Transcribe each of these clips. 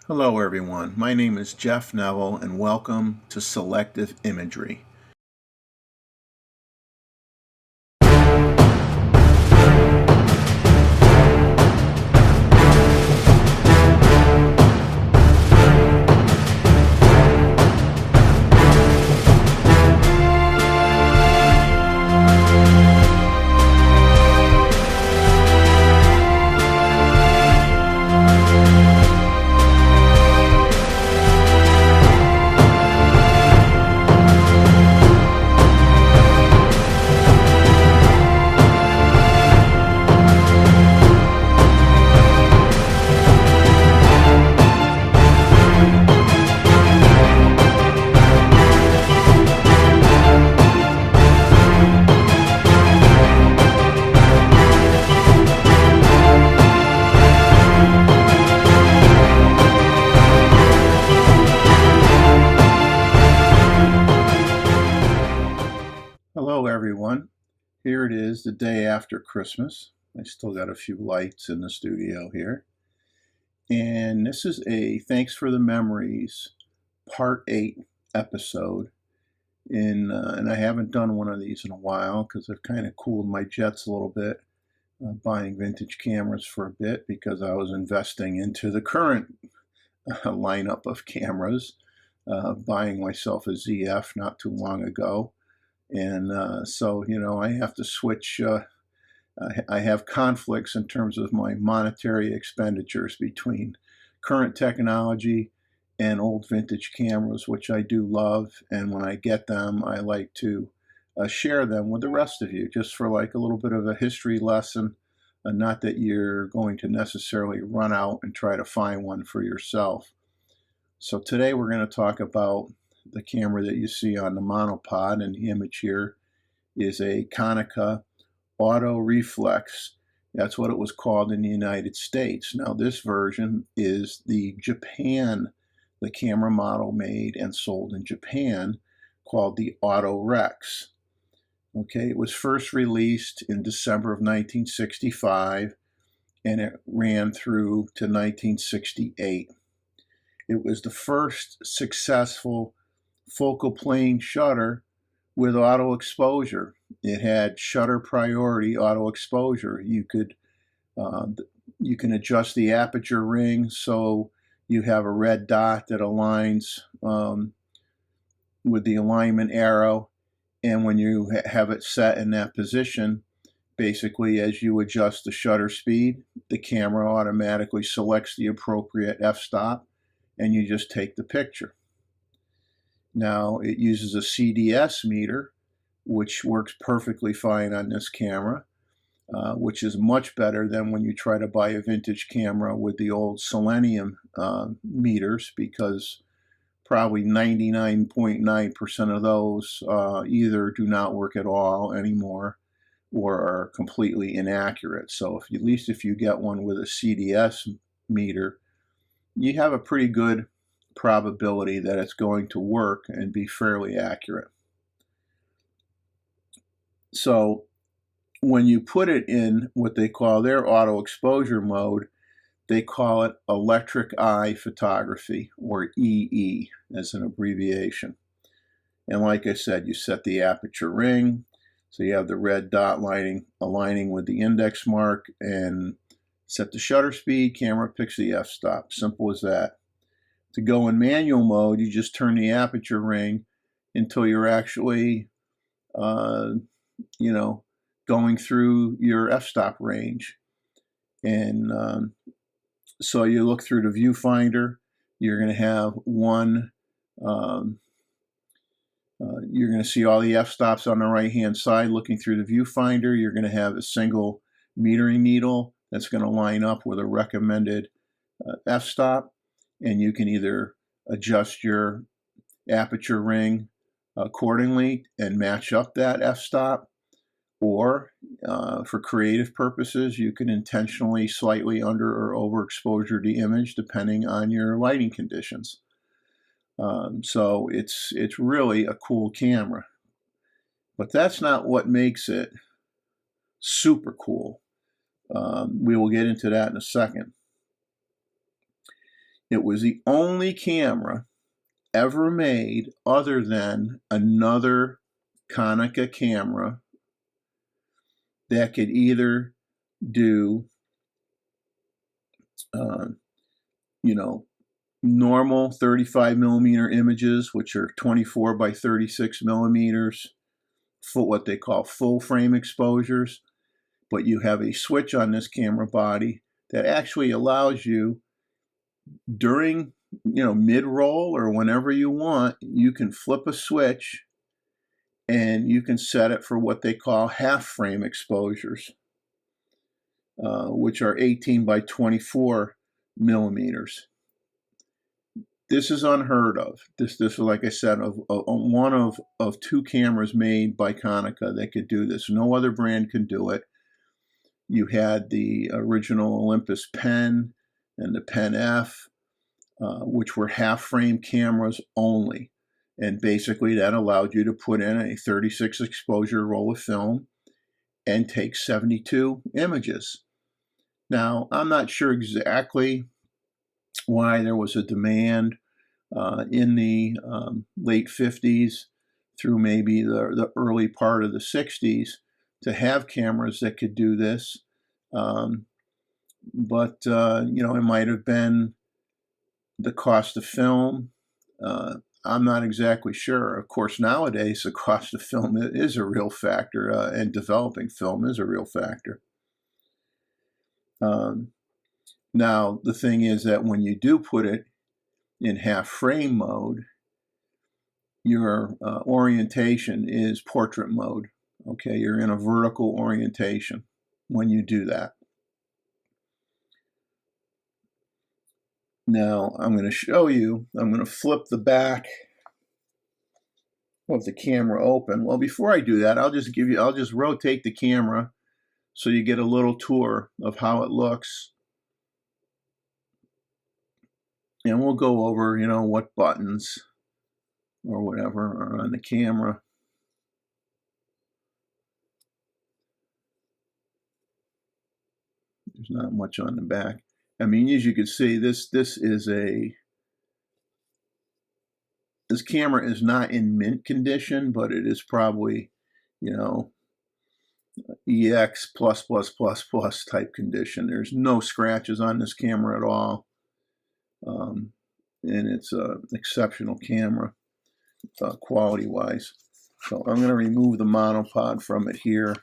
Hello everyone, my name is Jeff Neville and welcome to Selective Imagery. Hello everyone, here it is the day after Christmas. I still got a few lights in the studio here. And this is a Thanks for the Memories Part 8 episode. And I haven't done one of these in a while because I've kind of cooled my jets a little bit, buying vintage cameras for a bit because I was investing into the current lineup of cameras, buying myself a ZF not too long ago. And so, I have to switch. I have conflicts in terms of my monetary expenditures between current technology and old vintage cameras, which I do love. And when I get them, I like to share them with the rest of you, just for like a little bit of a history lesson. Not that you're going to necessarily run out and try to find one for yourself. So today we're going to talk about the camera that you see on the monopod, and the image here is a Konica Autorex. That's what it was called in the United States. Now this version is the camera model made and sold in Japan, called the Autorex. Okay, it was first released in December of 1965 and it ran through to 1968. It was the first successful focal plane shutter with auto exposure. It had shutter priority auto exposure. You can adjust the aperture ring so you have a red dot that aligns with the alignment arrow, and when you have it set in that position, basically as you adjust the shutter speed, the camera automatically selects the appropriate f-stop and you just take the picture. Now it uses a CDS meter, which works perfectly fine on this camera, which is much better than when you try to buy a vintage camera with the old selenium meters, because probably 99.9% of those either do not work at all anymore or are completely inaccurate. So at least if you get one with a CDS meter, you have a pretty good probability that it's going to work and be fairly accurate. So when you put it in what they call their auto exposure mode, they call it electric eye photography, or EE as an abbreviation. And like I said, you set the aperture ring, so you have the red dot aligning with the index mark, and set the shutter speed, camera picks the f-stop. Simple as that. To go in manual mode, you just turn the aperture ring until you're actually, going through your f-stop range. And so you look through the viewfinder, you're going to have you're going to see all the f-stops on the right-hand side. Looking through the viewfinder, you're going to have a single metering needle that's going to line up with a recommended f-stop. And you can either adjust your aperture ring accordingly and match up that f-stop, or for creative purposes, you can intentionally slightly under or overexposure the image depending on your lighting conditions. So it's really a cool camera. But that's not what makes it super cool. We will get into that in a second. It was the only camera ever made other than another Konica camera that could either do, normal 35 millimeter images, which are 24 by 36 millimeters, for what they call full frame exposures. But you have a switch on this camera body that actually allows you, during, mid-roll or whenever you want, you can flip a switch and you can set it for what they call half frame exposures, which are 18 by 24 millimeters. This is unheard of. This is, like I said, one of two cameras made by Konica that could do this. No other brand can do it. You had the original Olympus Pen and the Pen F, which were half-frame cameras only. And basically that allowed you to put in a 36 exposure roll of film and take 72 images. Now, I'm not sure exactly why there was a demand in the late 50s through maybe the early part of the 60s to have cameras that could do this. But it might have been the cost of film. I'm not exactly sure. Of course, nowadays, the cost of film is a real factor, and developing film is a real factor. Now, the thing is that when you do put it in half frame mode, your orientation is portrait mode. Okay, you're in a vertical orientation when you do that. Now, I'm going to show you, I'm going to flip the back of the camera open. Well, before I do that, I'll just rotate the camera so you get a little tour of how it looks. And we'll go over, what buttons or whatever are on the camera. There's not much on the back. I mean, as you can see, this camera is not in mint condition, but it is probably, EX ++++ type condition. There's no scratches on this camera at all. And it's an exceptional camera, quality-wise. So I'm going to remove the monopod from it here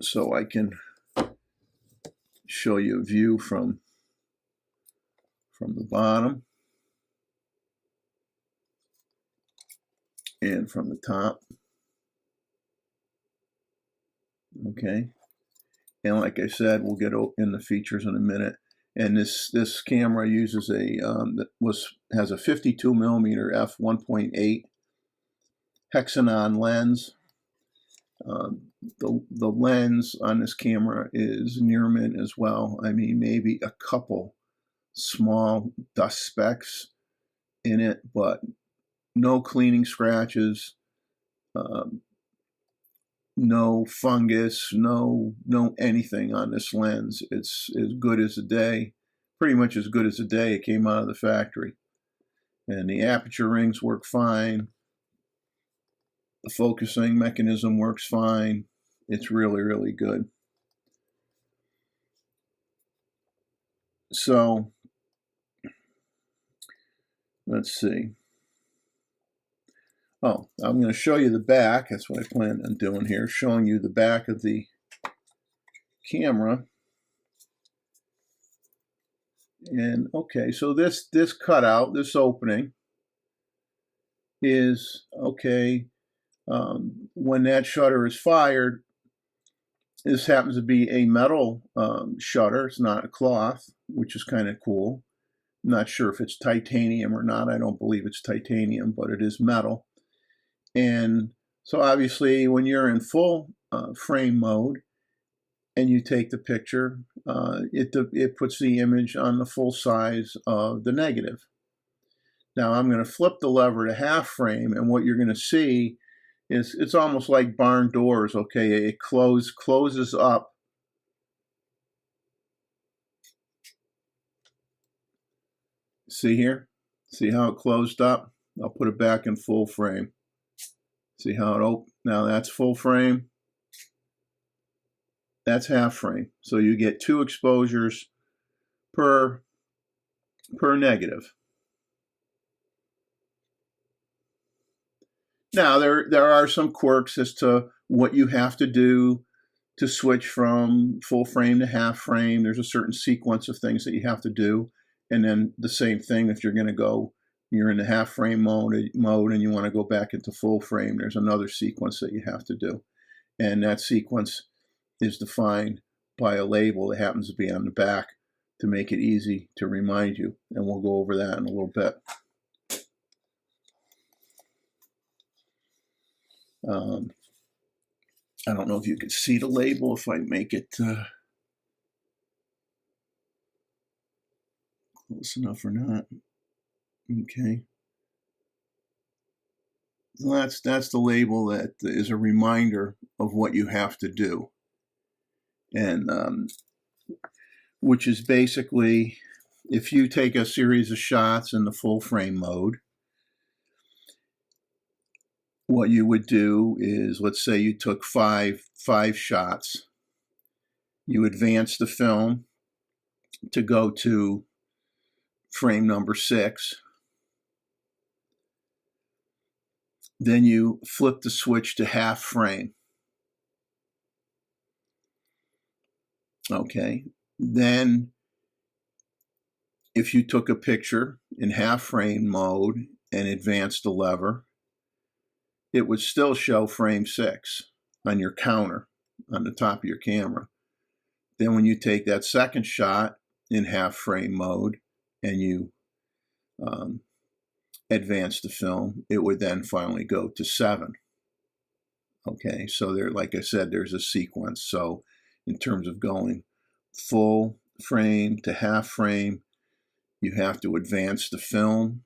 so I can show you a view from the bottom and from the top. Okay, and like I said, we'll get in the features in a minute. And this camera uses has a 52 millimeter f1.8 hexagon lens. The lens on this camera is near mint as well. I mean, maybe a couple small dust specks in it, but no cleaning scratches, no fungus, no anything on this lens. It's as good as a day, pretty much as good as a day it came out of the factory. And the aperture rings work fine. The focusing mechanism works fine. It's really, really good. So let's see. Oh, I'm going to show you the back. That's what I plan on doing here, showing you the back of the camera. And okay, so this cutout, this opening is, okay, when that shutter is fired, this happens to be a metal shutter. It's not a cloth, which is kind of cool. I'm not sure if it's titanium or not. I don't believe it's titanium, but it is metal. And so obviously when you're in full frame mode and you take the picture, it puts the image on the full size of the negative. Now I'm going to flip the lever to half frame, and what you're going to see is it's almost like barn doors. Okay, it closes up See here? See how it closed up? I'll put it back in full frame. See how it opened? Now that's full frame. That's half frame. So you get 2 exposures per negative. Now there are some quirks as to what you have to do to switch from full frame to half frame. There's a certain sequence of things that you have to do. And then the same thing if you're going to go, you're in the half frame mode and you want to go back into full frame, there's another sequence that you have to do. And that sequence is defined by a label that happens to be on the back to make it easy to remind you. And we'll go over that in a little bit. I don't know if you can see the label, if I make it close enough or not. Okay. So that's the label that is a reminder of what you have to do. And which is basically, if you take a series of shots in the full frame mode, what you would do is, let's say you took five shots, you advance the film to go to frame number 6, then you flip the switch to half frame. Okay, then if you took a picture in half frame mode and advanced the lever, it would still show frame 6 on your counter on the top of your camera. Then when you take that second shot in half frame mode and you advance the film, it would then finally go to 7. Okay, so there, like I said, there's a sequence. So in terms of going full frame to half frame, you have to advance the film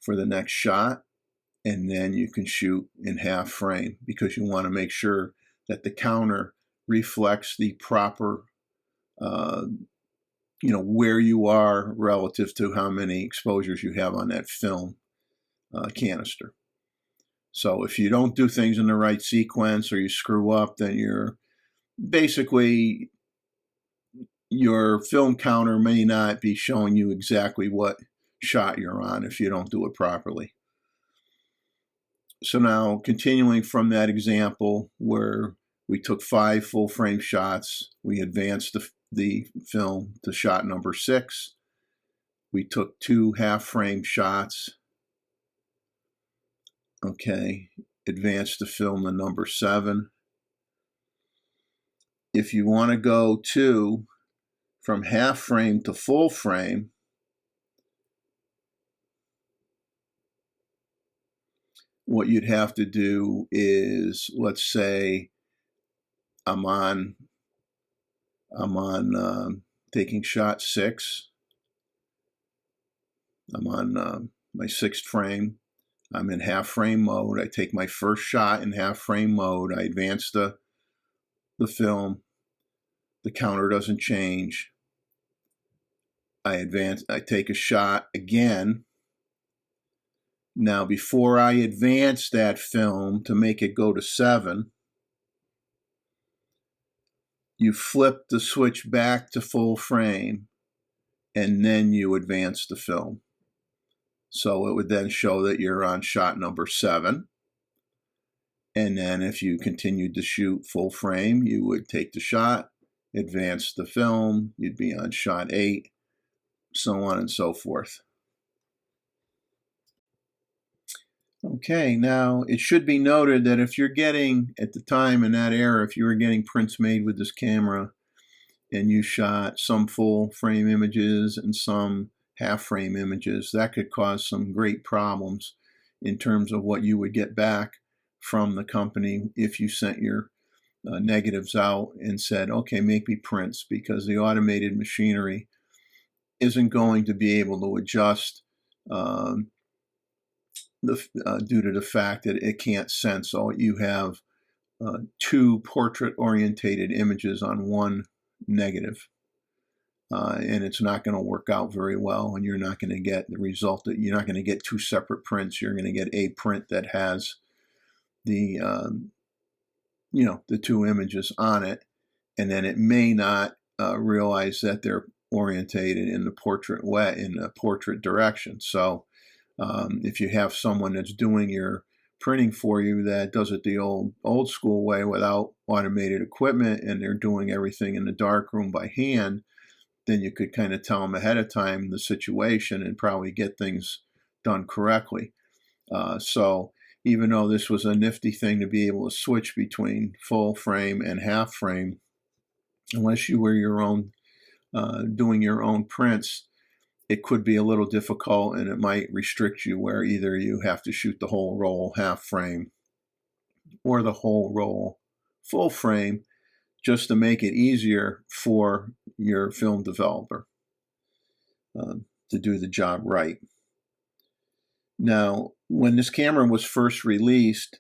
for the next shot, and then you can shoot in half frame because you want to make sure that the counter reflects the proper, where you are relative to how many exposures you have on that film canister. So if you don't do things in the right sequence or you screw up, then you're basically, your film counter may not be showing you exactly what shot you're on if you don't do it properly. So now, continuing from that example where we took 5 full frame shots, we advanced the film to shot number 6, we took 2 half frame shots, okay, advanced the film to number 7. If you want to go from half frame to full frame, what you'd have to do is, let's say I'm on taking shot 6. I'm on my 6th frame. I'm in half frame mode. I take my first shot in half frame mode. I advance the film. The counter doesn't change. I take a shot again. Now, before I advance that film to make it go to 7, you flip the switch back to full frame, and then you advance the film. So it would then show that you're on shot number 7. And then if you continued to shoot full frame, you would take the shot, advance the film, you'd be on shot 8, so on and so forth. Okay, now it should be noted that if you're getting, at the time in that era, if you were getting prints made with this camera and you shot some full frame images and some half frame images, that could cause some great problems in terms of what you would get back from the company if you sent your negatives out and said, okay, make me prints, because the automated machinery isn't going to be able to adjust due to the fact that it can't sense. So you have 2 portrait-orientated images on one negative. and it's not going to work out very well, and you're not going to get the result that you're not going to get two separate prints. You're going to get a print that has the the two images on it, and then it may not realize that they're orientated in the portrait direction. So if you have someone that's doing your printing for you that does it the old school way without automated equipment, and they're doing everything in the darkroom by hand, then you could kind of tell them ahead of time the situation and probably get things done correctly. So even though this was a nifty thing to be able to switch between full frame and half frame, unless you were your own doing your own prints, it could be a little difficult, and it might restrict you where either you have to shoot the whole roll half frame or the whole roll full frame, just to make it easier for your film developer to do the job right. Now, when this camera was first released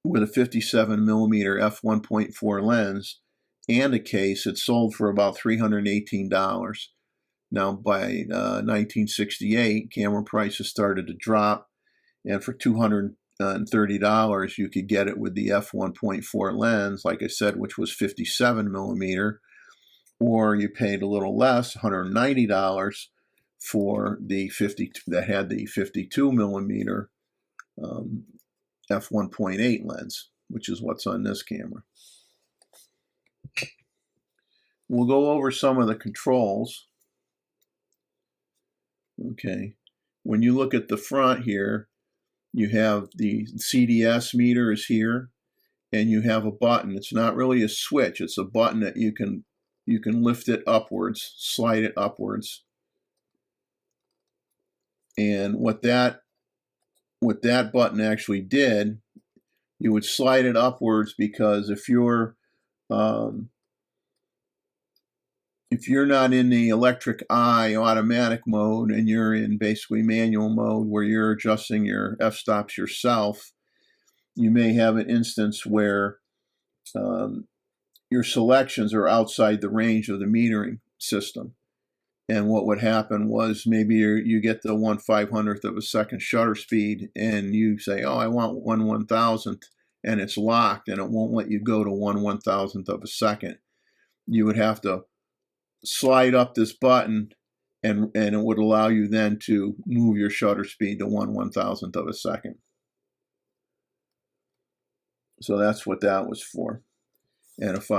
with a 57mm f1.4 lens and a case, it sold for about $318. Now, by 1968, camera prices started to drop, and for $230, you could get it with the f1.4 lens, like I said, which was 57mm, or you paid a little less, $190, for the 50 that had the 52mm f1.8 lens, which is what's on this camera. We'll go over some of the controls. Okay, when you look at the front here, you have the CDS meter is here, and you have a button. It's not really a switch, it's a button that you can lift it upwards, slide it upwards. And what that button actually did, you would slide it upwards because if you're not in the electric eye automatic mode and you're in basically manual mode where you're adjusting your f-stops yourself, you may have an instance where your selections are outside the range of the metering system. And what would happen was maybe you get the 1/500th of a second shutter speed, and you say, oh, I want 1/1000th, and it's locked, and it won't let you go to 1/1000th of a second. You would have to slide up this button, and it would allow you then to move your shutter speed to 1/1000th of a second. So that's what that was for. And if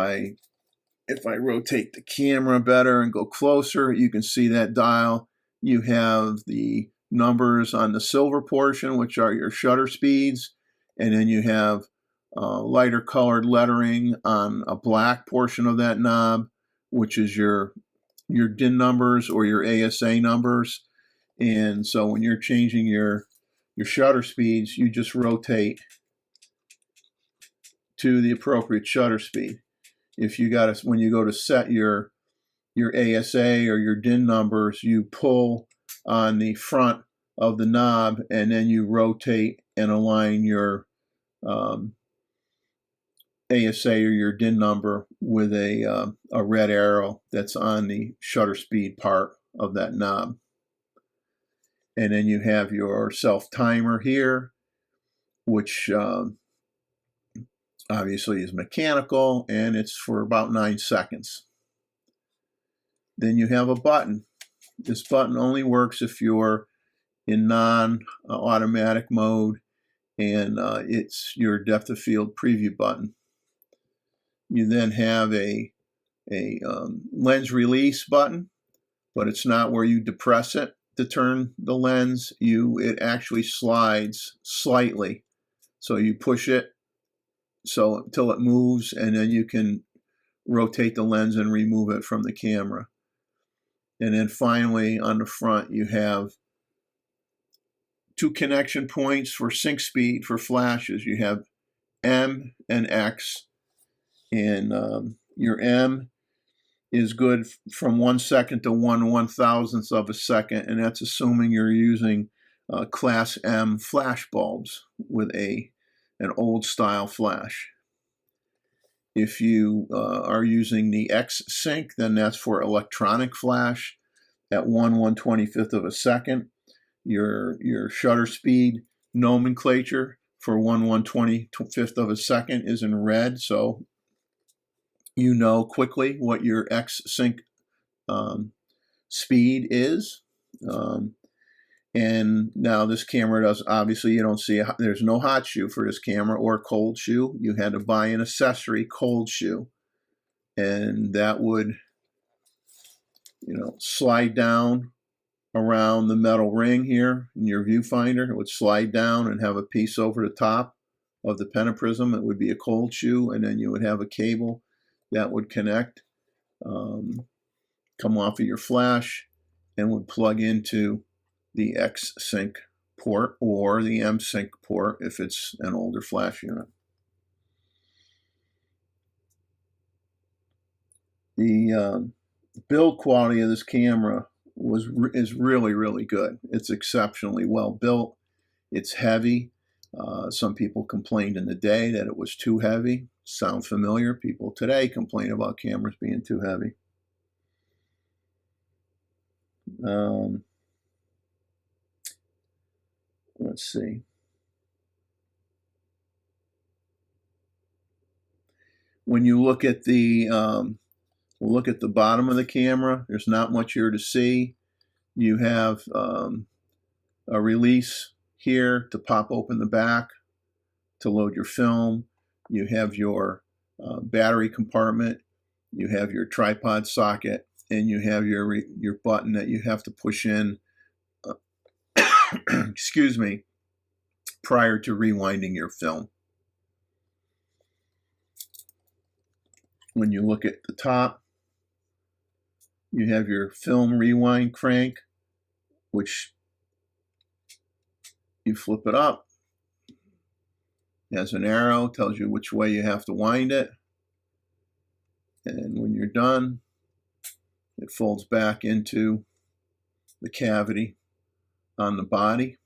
I rotate the camera better and go closer, you can see that dial. You have the numbers on the silver portion, which are your shutter speeds, and then you have lighter colored lettering on a black portion of that knob, which is your DIN numbers or your ASA numbers. And so when you're changing your shutter speeds, you just rotate to the appropriate shutter speed. If when you go to set your ASA or your DIN numbers, you pull on the front of the knob, and then you rotate and align your ASA or your DIN number with a red arrow that's on the shutter speed part of that knob. And then you have your self timer here, which obviously is mechanical, and it's for about 9 seconds. Then you have a button. This button only works if you're in non-automatic mode, and it's your depth of field preview button. You then have a lens release button, but it's not where you depress it to turn the lens. It actually slides slightly. So you push it until it moves, and then you can rotate the lens and remove it from the camera. And then finally, on the front, you have 2 connection points for sync speed for flashes. You have M and X, and your M is good from 1 second to 1/1000th of a second, and that's assuming you're using Class M flash bulbs with an old style flash. If you are using the X-Sync, then that's for electronic flash at 1/125th of a second. Your shutter speed nomenclature for 1/125th of a second is in red, so you know quickly what your X-Sync speed is. And now this camera does, obviously you don't see, there's no hot shoe for this camera or cold shoe. You had to buy an accessory cold shoe, and that would, slide down around the metal ring here in your viewfinder. It would slide down and have a piece over the top of the pentaprism. It would be a cold shoe, and then you would have a cable that would connect, come off of your flash, and would plug into the X-Sync port or the M-Sync port if it's an older flash unit. The build quality of this camera is really, really good. It's exceptionally well built. It's heavy. Some people complained in the day that it was too heavy. Sound familiar? People today complain about cameras being too heavy. Let's see. When you look at the bottom of the camera, there's not much here to see. You have a release here to pop open the back to load your film. You have your battery compartment. You have your tripod socket, and you have your button that you have to push in excuse me, prior to rewinding your film. When you look at the top, you have your film rewind crank, which you flip it up. It has an arrow, tells you which way you have to wind it. And when you're done, it folds back into the cavity on the body.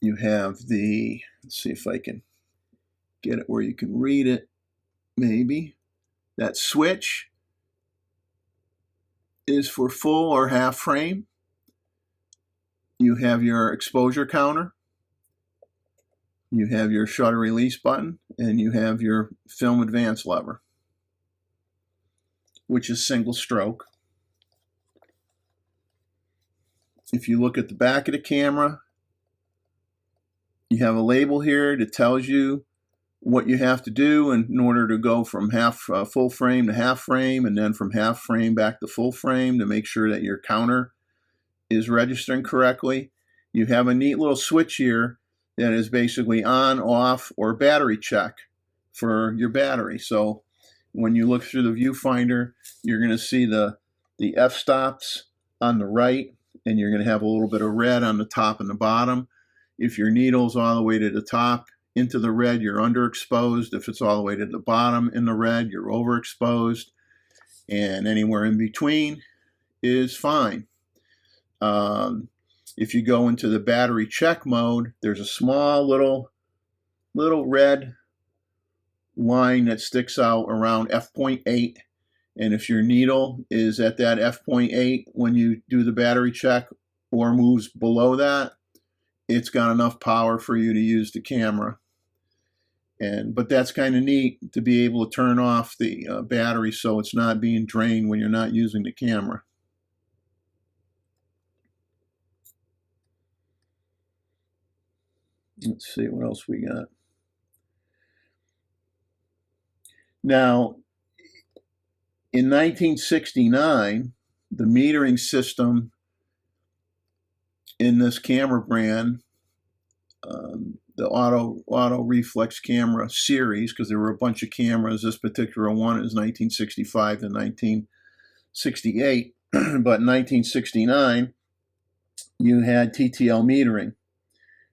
You have the, let's see if I can get it where you can read it, maybe. That switch is for full or half frame. You have your exposure counter. You have your shutter release button, and you have your film advance lever, which is single stroke. If you look at the back of the camera, you have a label here that tells you what you have to do in order to go from full frame to half frame, and then from half frame back to full frame to make sure that your counter is registering correctly. You have a neat little switch here that is basically on, off, or battery check for your battery. So when you look through the viewfinder, you're going to see the f-stops on the right, and you're going to have a little bit of red on the top and the bottom. If your needle's all the way to the top into the red, you're underexposed. If it's all the way to the bottom in the red, you're overexposed. And anywhere in between is fine. If you go into the battery check mode, there's a small little red line that sticks out around f.8. And if your needle is at that f.8 when you do the battery check or moves below that, it's got enough power for you to use the camera. But that's kind of neat to be able to turn off the battery so it's not being drained when you're not using the camera. Let's see what else we got. Now, in 1969, the metering system in this camera brand, the auto reflex camera series, because there were a bunch of cameras. This particular one is 1965 to 1968. But in 1969, you had TTL metering.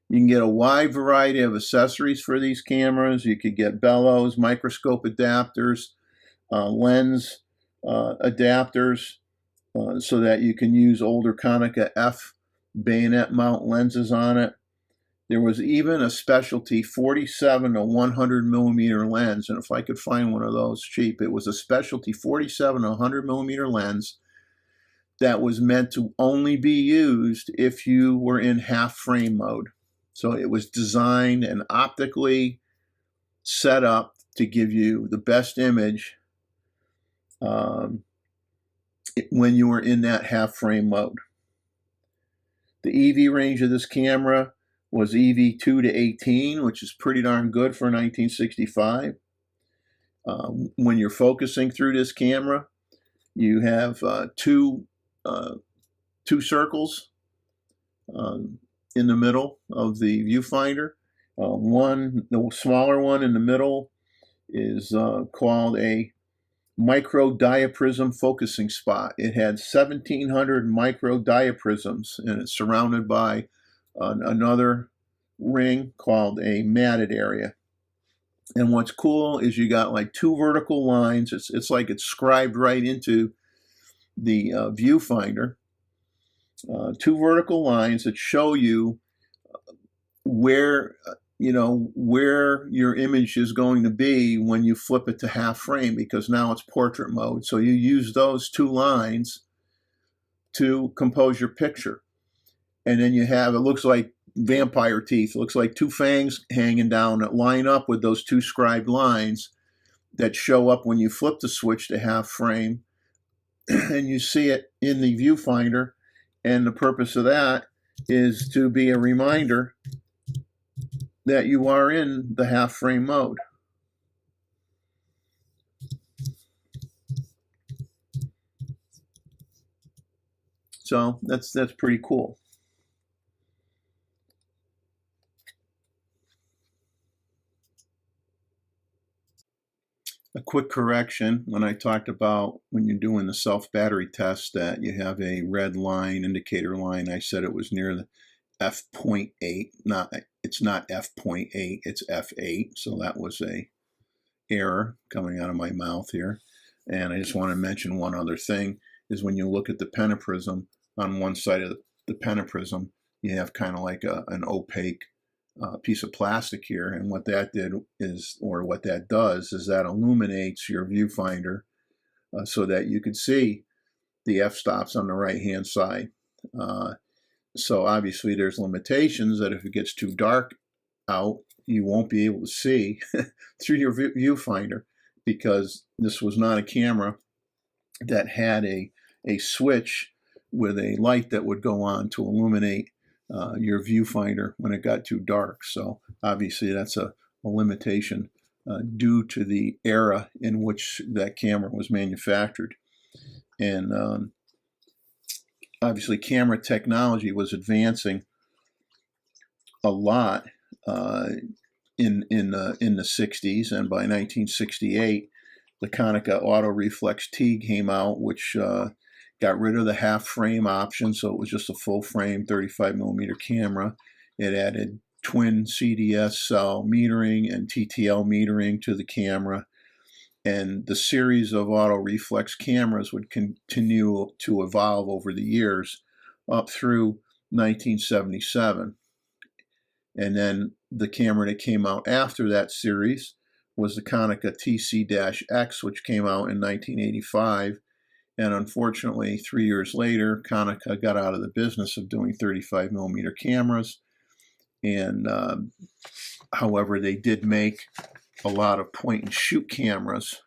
You can get a wide variety of accessories for these cameras. You could get bellows, microscope adapters, lens adapters, so that you can use older Konica F bayonet mount lenses on it. There was even a specialty 47 to 100 millimeter lens, and if I could find one of those cheap, it was a specialty 47 to 100 millimeter lens that was meant to only be used if you were in half frame mode. So it was designed and optically set up to give you the best image when you were in that half frame mode. The EV range of this camera was EV 2 to 18, which is pretty darn good for 1965. When you're focusing through this camera, you have two circles in the middle of the viewfinder. The smaller one in the middle is called a micro diaprism focusing spot. It had 1,700 micro diaprisms, and it's surrounded by another ring called a matted area. And what's cool is you got like two vertical lines. It's like it's scribed right into the viewfinder. Two vertical lines that show you where your image is going to be when you flip it to half frame, because now it's portrait mode. So you use those two lines to compose your picture. And then you have, it looks like vampire teeth. It looks like two fangs hanging down that line up with those two scribed lines that show up when you flip the switch to half frame. And you see it in the viewfinder. And the purpose of that is to be a reminder that you are in the half frame mode. So that's pretty cool. A quick correction: when I talked about when you're doing the self battery test that you have a red line, indicator line, I said it was near the f.8. It's not f.8, it's f8. So that was a error coming out of my mouth here. And I just want to mention one other thing, is when you look at the pentaprism, on one side of the pentaprism, you have kind of like an opaque piece of plastic here. And what that did is, or what that does, is that illuminates your viewfinder so that you could see the f-stops on the right-hand side. So obviously there's limitations that if it gets too dark out, you won't be able to see through your viewfinder, because this was not a camera that had a switch with a light that would go on to illuminate your viewfinder when it got too dark. So obviously that's a limitation due to the era in which that camera was manufactured. And obviously camera technology was advancing a lot in the 60s, and by 1968 the Konica Autorex T came out, which got rid of the half frame option, so it was just a full frame 35 millimeter camera. It added twin CDS cell metering and TTL metering to the camera, and the series of Autorex cameras would continue to evolve over the years up through 1977. And then the camera that came out after that series was the Konica TC-X, which came out in 1985. And unfortunately, 3 years later, Konica got out of the business of doing 35 millimeter cameras. And however, they did make a lot of point and shoot cameras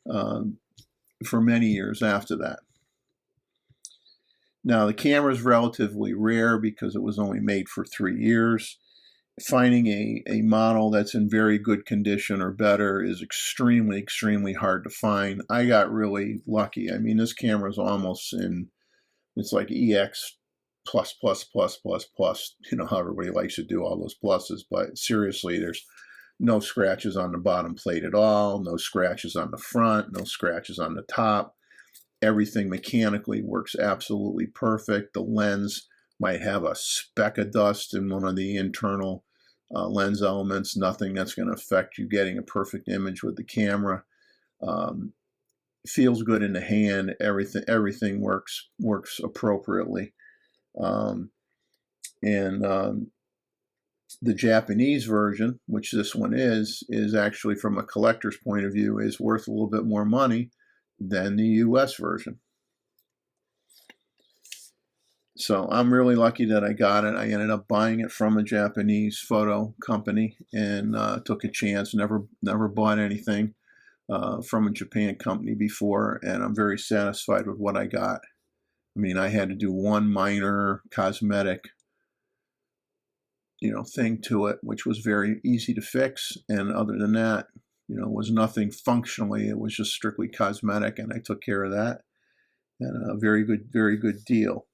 for many years after that. Now, the camera is relatively rare because it was only made for 3 years. Finding a model that's in very good condition or better is extremely, extremely hard to find. I got really lucky. I mean, this camera is almost it's like EX plus, plus, plus, plus, plus. You know how everybody likes to do all those pluses, but seriously, there's no scratches on the bottom plate at all, no scratches on the front, no scratches on the top. Everything mechanically works absolutely perfect. The lens might have a speck of dust in one of the internal lens elements, nothing that's going to affect you getting a perfect image with the camera. Feels good in the hand. Everything works appropriately. And The Japanese version, which this one is actually, from a collector's point of view, is worth a little bit more money than the US version. So I'm really lucky that I got it. I ended up buying it from a Japanese photo company and took a chance. Never bought anything from a Japan company before, and I'm very satisfied with what I got. I mean, I had to do one minor cosmetic, thing to it, which was very easy to fix. And other than that, it was nothing functionally. It was just strictly cosmetic, and I took care of that. And a very good deal.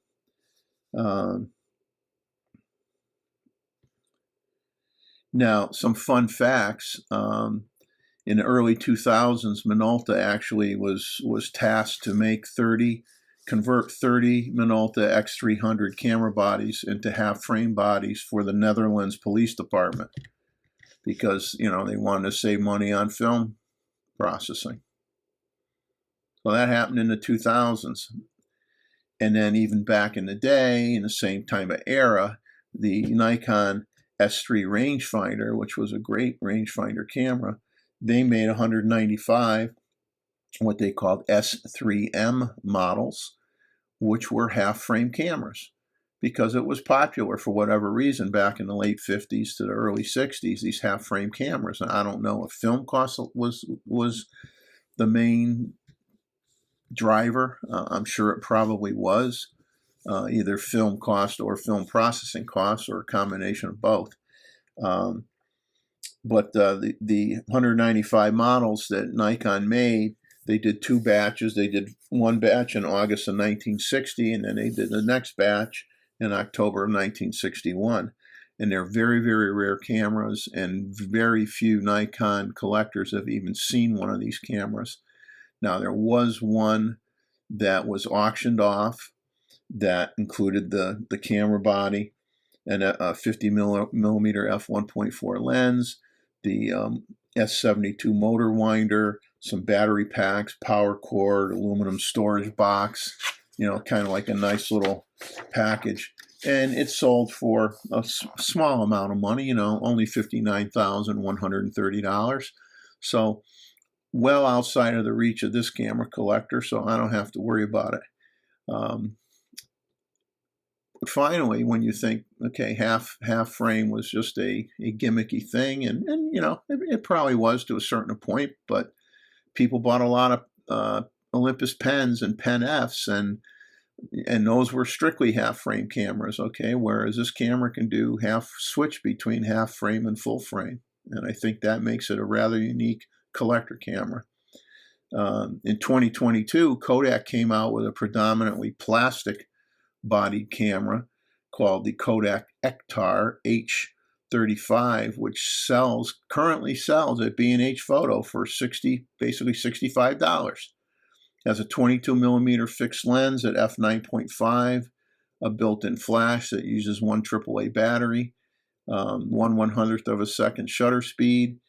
Now, some fun facts. In the early 2000s, Minolta actually was tasked to convert 30 Minolta X300 camera bodies into half-frame bodies for the Netherlands Police Department because, they wanted to save money on film processing. So that happened in the 2000s. And then even back in the day, in the same time of era, the Nikon S3 rangefinder, which was a great rangefinder camera, they made 195 what they called S3M models, which were half-frame cameras, because it was popular for whatever reason back in the late 50s to the early 60s, these half-frame cameras. And I don't know if film cost was the main driver. I'm sure it probably was, either film cost or film processing costs, or a combination of both. But the 195 models that Nikon made, they did two batches. They did one batch in August of 1960, and then they did the next batch in October of 1961. And they're very rare cameras, and very few Nikon collectors have even seen one of these cameras. Now, there was one that was auctioned off that included the camera body and a 50 millimeter f1.4 lens, the S72 motor winder, some battery packs, power cord, aluminum storage box, kind of like a nice little package. And it sold for a small amount of money, only $59,130. So well outside of the reach of this camera collector, so I don't have to worry about it. But finally, when you think, okay, half frame was just a gimmicky thing, and it probably was to a certain point, but people bought a lot of Olympus pens and Pen Fs, and those were strictly half frame cameras, okay, whereas this camera can do switch between half frame and full frame, and I think that makes it a rather unique collector camera. In 2022, Kodak came out with a predominantly plastic bodied camera called the Kodak Ektar H35, which currently sells at B&H Photo for basically $65. Has a 22 millimeter fixed lens at f9.5, a built-in flash that uses one AAA battery, 1/100th of a second shutter speed,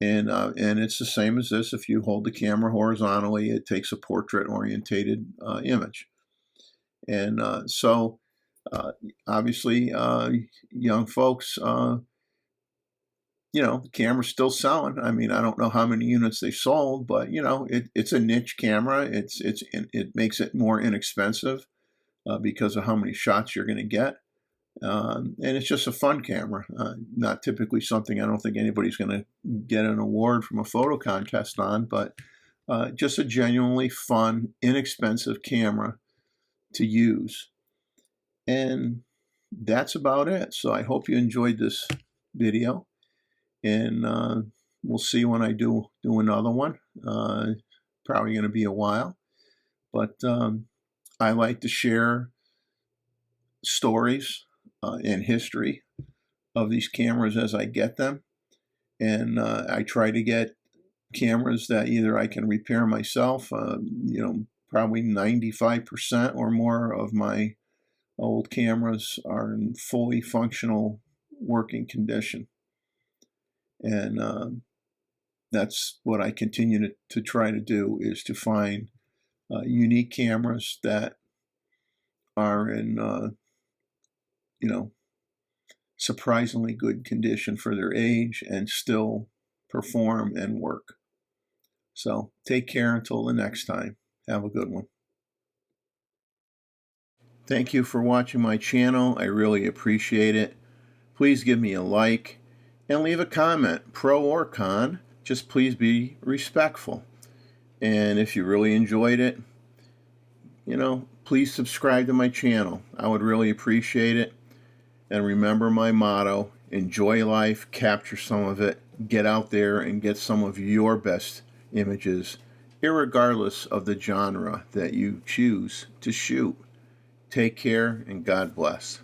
and it's the same as this. If you hold the camera horizontally, it takes a portrait-orientated image. And so, obviously, young folks, the camera's still selling. I mean, I don't know how many units they sold, but it's a niche camera. It makes it more inexpensive because of how many shots you're going to get. And it's just a fun camera, not typically something I don't think anybody's going to get an award from a photo contest on, but just a genuinely fun, inexpensive camera to use. And that's about it. So I hope you enjoyed this video, and we'll see when I do another one. Probably going to be a while, but I like to share stories and history of these cameras as I get them, and I try to get cameras that either I can repair myself. Probably 95% or more of my old cameras are in fully functional working condition, and that's what I continue to try to do, is to find unique cameras that are in surprisingly good condition for their age and still perform and work. So take care until the next time. Have a good one. Thank you for watching my channel. I really appreciate it. Please give me a like and leave a comment, pro or con. Just please be respectful. And if you really enjoyed it, please subscribe to my channel. I would really appreciate it. And remember my motto, enjoy life, capture some of it, get out there and get some of your best images, irregardless of the genre that you choose to shoot. Take care and God bless.